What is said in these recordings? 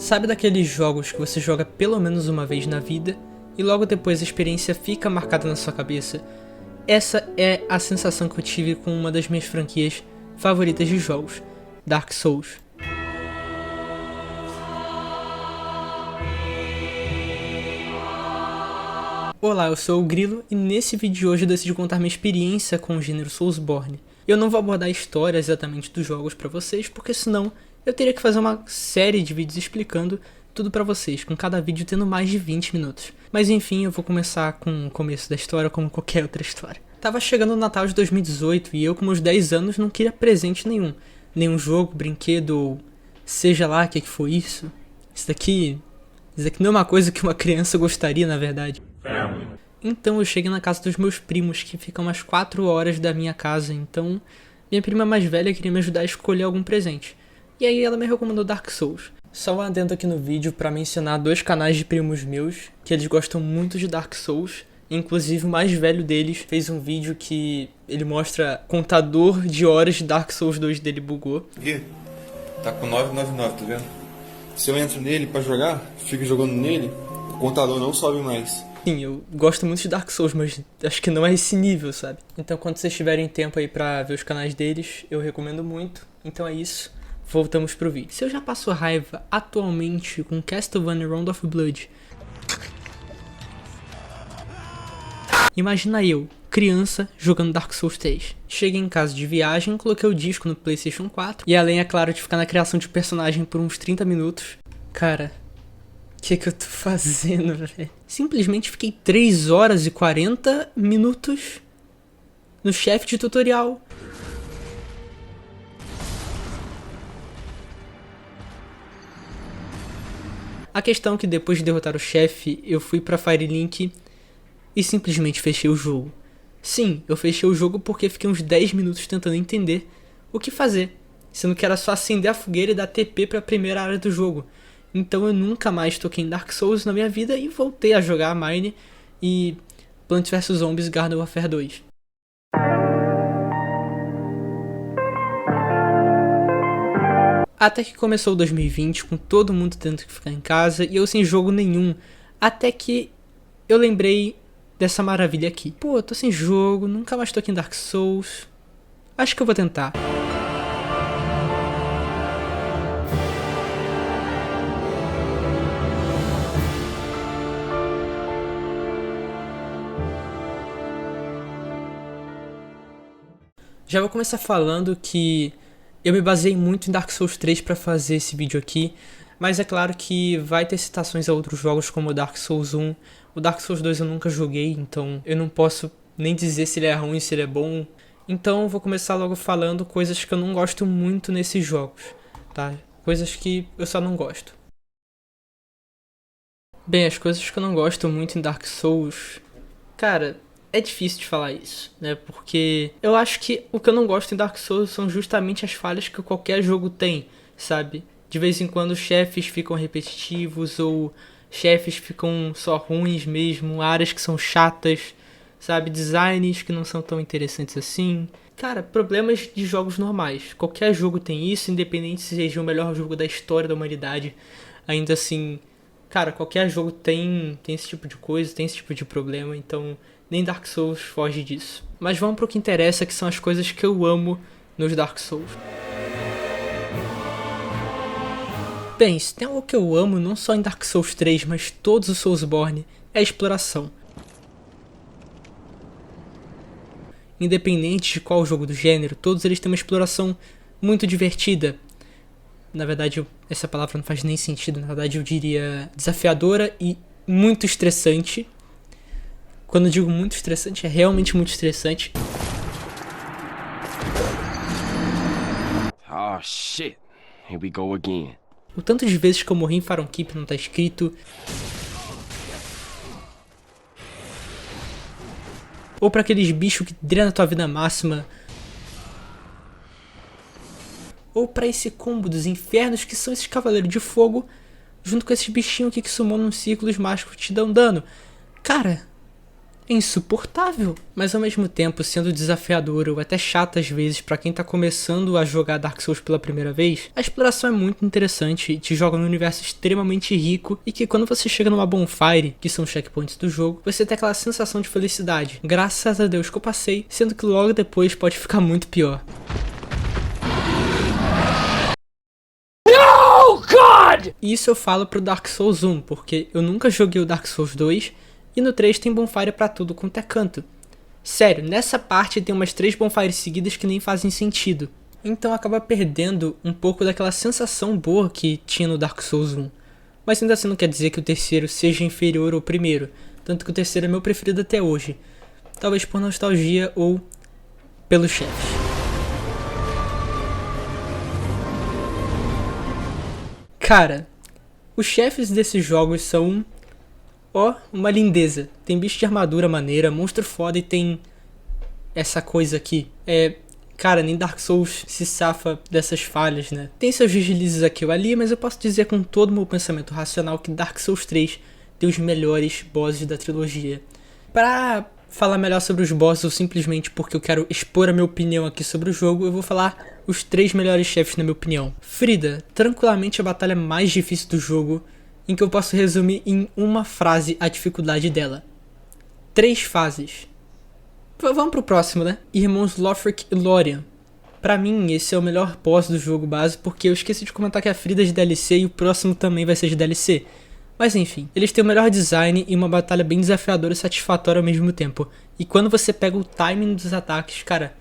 Sabe daqueles jogos que você joga pelo menos uma vez na vida e logo depois a experiência fica marcada na sua cabeça? Essa é a sensação que eu tive com uma das minhas franquias favoritas de jogos, Dark Souls. Olá, eu sou o Grilo e nesse vídeo de hoje eu decidi contar minha experiência com o gênero Soulsborne. Eu não vou abordar a história exatamente dos jogos pra vocês, porque senão eu teria que fazer uma série de vídeos explicando tudo pra vocês, com cada vídeo tendo mais de 20 minutos. Mas enfim, eu vou começar com o começo da história como qualquer outra história. Tava chegando o Natal de 2018 e eu com meus 10 anos não queria presente nenhum. Nenhum jogo, brinquedo ou seja lá o que foi isso. Isso daqui não é uma coisa que uma criança gostaria, na verdade. Então eu cheguei na casa dos meus primos, que ficam umas 4 horas da minha casa, então minha prima mais velha queria me ajudar a escolher algum presente. E aí ela me recomendou Dark Souls. Só um adendo aqui no vídeo pra mencionar 2 canais de primos meus, que eles gostam muito de Dark Souls. Inclusive o mais velho deles fez um vídeo que ele mostra contador de horas de Dark Souls 2 dele bugou. Aqui, tá com 999, tá vendo? Se eu entro nele pra jogar, fico jogando nele, o contador não sobe mais. Sim, eu gosto muito de Dark Souls, mas acho que não é esse nível, sabe? Então quando vocês tiverem tempo aí pra ver os canais deles, eu recomendo muito. Então é isso, voltamos pro vídeo. Se eu já passo raiva atualmente com Castlevania Round of Blood, imagina eu, criança, jogando Dark Souls 3. Cheguei em casa de viagem, coloquei o disco no PlayStation 4, e além, é claro, de ficar na criação de personagem por uns 30 minutos, cara, o que eu tô fazendo, velho? Simplesmente fiquei 3 horas e 40 minutos no chefe de tutorial. A questão é que depois de derrotar o chefe, eu fui pra Firelink e simplesmente fechei o jogo. Sim, eu fechei o jogo porque fiquei uns 10 minutos tentando entender o que fazer, sendo que era só acender a fogueira e dar TP pra primeira área do jogo. Então eu nunca mais toquei em Dark Souls na minha vida e voltei a jogar Mine e Plants vs Zombies Garden Warfare 2. Até que começou 2020 com todo mundo tendo que ficar em casa e eu sem jogo nenhum. Até que eu lembrei dessa maravilha aqui. Pô, eu tô sem jogo, nunca mais toquei em Dark Souls. Acho que eu vou tentar. Já vou começar falando que eu me baseei muito em Dark Souls 3 para fazer esse vídeo aqui, mas é claro que vai ter citações a outros jogos como o Dark Souls 1. O Dark Souls 2 eu nunca joguei, então eu não posso nem dizer se ele é ruim, se ele é bom. Então eu vou começar logo falando coisas que eu não gosto muito nesses jogos, tá? Coisas que eu só não gosto. Bem, as coisas que eu não gosto muito em Dark Souls, cara, é difícil de falar isso, né? Porque eu acho que o que eu não gosto em Dark Souls são justamente as falhas que qualquer jogo tem, sabe? De vez em quando chefes ficam repetitivos ou chefes ficam só ruins mesmo, áreas que são chatas, sabe? Designs que não são tão interessantes assim. Cara, problemas de jogos normais. Qualquer jogo tem isso, independente se seja o melhor jogo da história da humanidade. Ainda assim, cara, qualquer jogo tem esse tipo de coisa, tem esse tipo de problema, então nem Dark Souls foge disso. Mas vamos pro que interessa, que são as coisas que eu amo nos Dark Souls. Bem, se tem algo que eu amo não só em Dark Souls 3, mas todos os Soulsborne, é a exploração. Independente de qual jogo do gênero, todos eles têm uma exploração muito divertida. Na verdade, essa palavra não faz nem sentido, na verdade eu diria desafiadora e muito estressante. Quando eu digo muito estressante, é realmente muito estressante. Oh shit, here we go again. O tanto de vezes que eu morri em Faron Keep não tá escrito. Ou pra aqueles bichos que drenam a tua vida máxima. Ou pra esse combo dos infernos que são esses cavaleiros de fogo, junto com esses bichinhos aqui que sumam nos círculos mágicos que te dão dano. Cara, é insuportável, mas ao mesmo tempo sendo desafiador ou até chato às vezes pra quem tá começando a jogar Dark Souls pela primeira vez, a exploração é muito interessante e te joga num universo extremamente rico e que quando você chega numa bonfire, que são os checkpoints do jogo, você tem aquela sensação de felicidade. Graças a Deus que eu passei, sendo que logo depois pode ficar muito pior. E isso eu falo pro Dark Souls 1, porque eu nunca joguei o Dark Souls 2, e no 3 tem bonfire pra tudo quanto é canto. Sério, nessa parte tem umas 3 bonfires seguidas que nem fazem sentido. Então acaba perdendo um pouco daquela sensação boa que tinha no Dark Souls 1. Mas ainda assim não quer dizer que o terceiro seja inferior ao primeiro, tanto que o terceiro é meu preferido até hoje. Talvez por nostalgia ou pelos chefes. Cara, os chefes desses jogos são... uma lindeza. Tem bicho de armadura maneira, monstro foda e tem essa coisa aqui. Cara, nem Dark Souls se safa dessas falhas, né? Tem seus deslizes aqui ou ali, mas eu posso dizer com todo o meu pensamento racional que Dark Souls 3 tem os melhores bosses da trilogia. Pra falar melhor sobre os bosses ou simplesmente porque eu quero expor a minha opinião aqui sobre o jogo, eu vou falar os 3 melhores chefes na minha opinião. Frida, tranquilamente a batalha mais difícil do jogo, em que eu posso resumir em uma frase a dificuldade dela. 3 fases. Vamos pro próximo, né? Irmãos Lothric e Lórien. Pra mim, esse é o melhor boss do jogo base, porque eu esqueci de comentar que a Frida é de DLC e o próximo também vai ser de DLC. Mas enfim, eles têm o melhor design e uma batalha bem desafiadora e satisfatória ao mesmo tempo. E quando você pega o timing dos ataques, cara,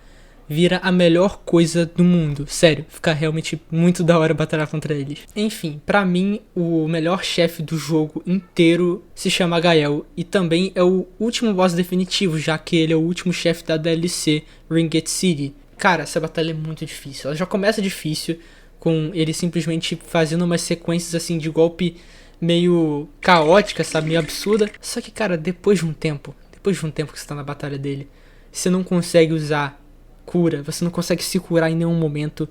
vira a melhor coisa do mundo. Sério, fica realmente muito da hora batalhar contra eles. Enfim, pra mim, o melhor chefe do jogo inteiro se chama Gael. E também é o último boss definitivo, já que ele é o último chefe da DLC Ringate City. Cara, essa batalha é muito difícil. Ela já começa difícil, com ele simplesmente fazendo umas sequências assim de golpe meio caótica, sabe? Meio absurda. Só que, cara, depois de um tempo que você tá na batalha dele, você não consegue usar cura, você não consegue se curar em nenhum momento.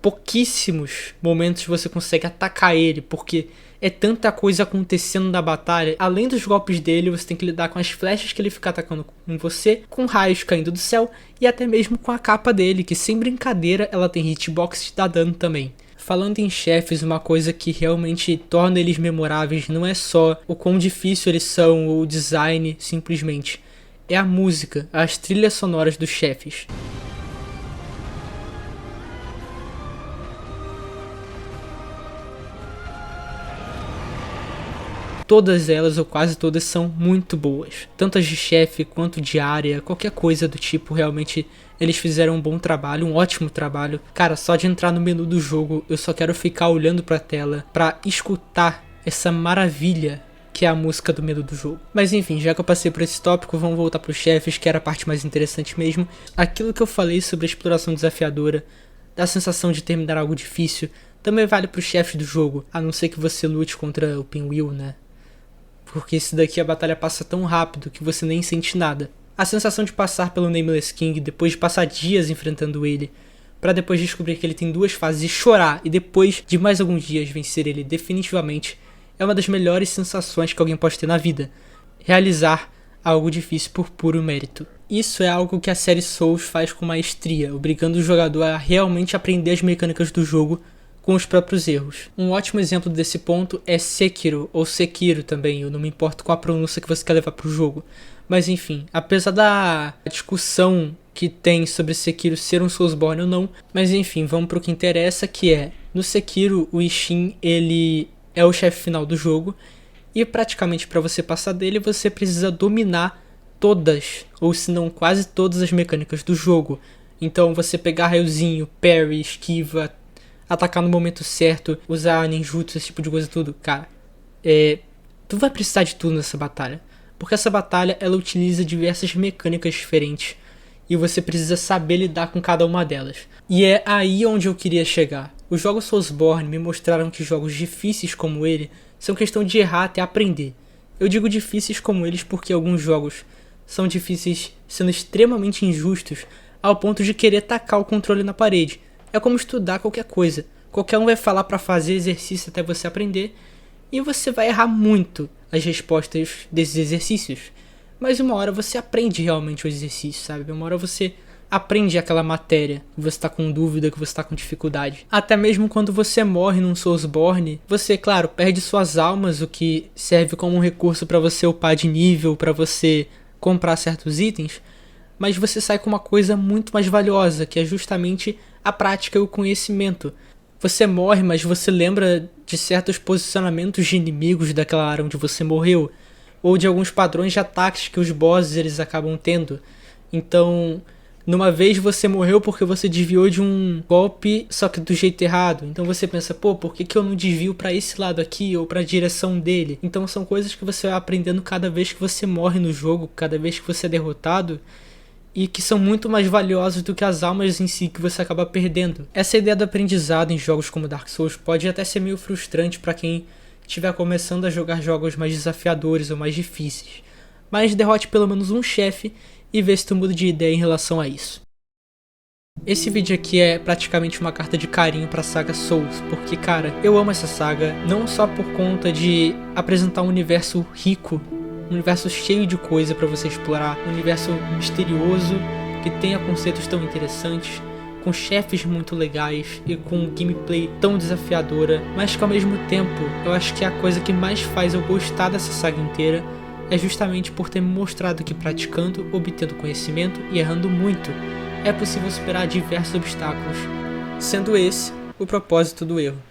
Pouquíssimos momentos você consegue atacar ele, porque é tanta coisa acontecendo na batalha. Além dos golpes dele, você tem que lidar com as flechas que ele fica atacando em você, com raios caindo do céu e até mesmo com a capa dele, que sem brincadeira ela tem hitbox e te dá dano também. Falando em chefes, uma coisa que realmente torna eles memoráveis não é só o quão difícil eles são ou o design, simplesmente. É a música, as trilhas sonoras dos chefes. Todas elas, ou quase todas, são muito boas. Tanto as de chefe, quanto de área, qualquer coisa do tipo, realmente eles fizeram um bom trabalho, um ótimo trabalho. Cara, só de entrar no menu do jogo, eu só quero ficar olhando pra tela, pra escutar essa maravilha que é a música do menu do jogo. Mas enfim, já que eu passei por esse tópico, vamos voltar pros chefes, que era a parte mais interessante mesmo. Aquilo que eu falei sobre a exploração desafiadora, da sensação de terminar algo difícil, também vale pros chefes do jogo, a não ser que você lute contra o Pinwheel, né? Porque esse daqui a batalha passa tão rápido que você nem sente nada. A sensação de passar pelo Nameless King depois de passar dias enfrentando ele, pra depois descobrir que ele tem 2 fases e chorar, e depois de mais alguns dias vencer ele definitivamente, é uma das melhores sensações que alguém pode ter na vida. Realizar algo difícil por puro mérito. Isso é algo que a série Souls faz com maestria, obrigando o jogador a realmente aprender as mecânicas do jogo com os próprios erros. Um ótimo exemplo desse ponto é Sekiro, ou Sekiro também, eu não me importo com a pronúncia que você quer levar pro jogo. Mas enfim, apesar da discussão que tem sobre Sekiro ser um Soulsborne ou não, mas enfim, vamos pro que interessa, que é, no Sekiro, o Ishin, ele é o chefe final do jogo, e praticamente para você passar dele, você precisa dominar todas, ou se não quase todas as mecânicas do jogo. Então você pegar raiozinho, parry, esquiva, atacar no momento certo, usar ninjutsu, esse tipo de coisa tudo, cara, tu vai precisar de tudo nessa batalha, porque essa batalha ela utiliza diversas mecânicas diferentes e você precisa saber lidar com cada uma delas. E é aí onde eu queria chegar. Os jogos Soulsborne me mostraram que jogos difíceis como ele são questão de errar até aprender. Eu digo difíceis como eles porque alguns jogos são difíceis sendo extremamente injustos ao ponto de querer tacar o controle na parede. É como estudar qualquer coisa. Qualquer um vai falar pra fazer exercício até você aprender e você vai errar muito as respostas desses exercícios. mas uma hora você aprende realmente o exercício, sabe? Uma hora você aprende aquela matéria que você tá com dúvida, que você tá com dificuldade. Até mesmo quando você morre num Soulsborne, você, claro, perde suas almas, o que serve como um recurso pra você upar de nível, pra você comprar certos itens, mas você sai com uma coisa muito mais valiosa, que é justamente a prática e o conhecimento. Você morre, mas você lembra de certos posicionamentos de inimigos daquela área onde você morreu, ou de alguns padrões de ataques que os bosses eles acabam tendo. Então, numa vez você morreu porque você desviou de um golpe, só que do jeito errado. Então você pensa, pô, por que eu não desvio pra esse lado aqui ou pra direção dele? Então são coisas que você vai aprendendo cada vez que você morre no jogo, cada vez que você é derrotado, e que são muito mais valiosas do que as almas em si que você acaba perdendo. Essa ideia do aprendizado em jogos como Dark Souls pode até ser meio frustrante pra quem estiver começando a jogar jogos mais desafiadores ou mais difíceis. Mas derrote pelo menos um chefe e ver se tu muda de ideia em relação a isso. Esse vídeo aqui é praticamente uma carta de carinho pra saga Souls, porque cara, eu amo essa saga não só por conta de apresentar um universo rico, um universo cheio de coisa pra você explorar, um universo misterioso, que tenha conceitos tão interessantes, com chefes muito legais e com gameplay tão desafiadora, mas que ao mesmo tempo, eu acho que a coisa que mais faz eu gostar dessa saga inteira é justamente por ter me mostrado que praticando, obtendo conhecimento e errando muito, é possível superar diversos obstáculos, sendo esse o propósito do erro.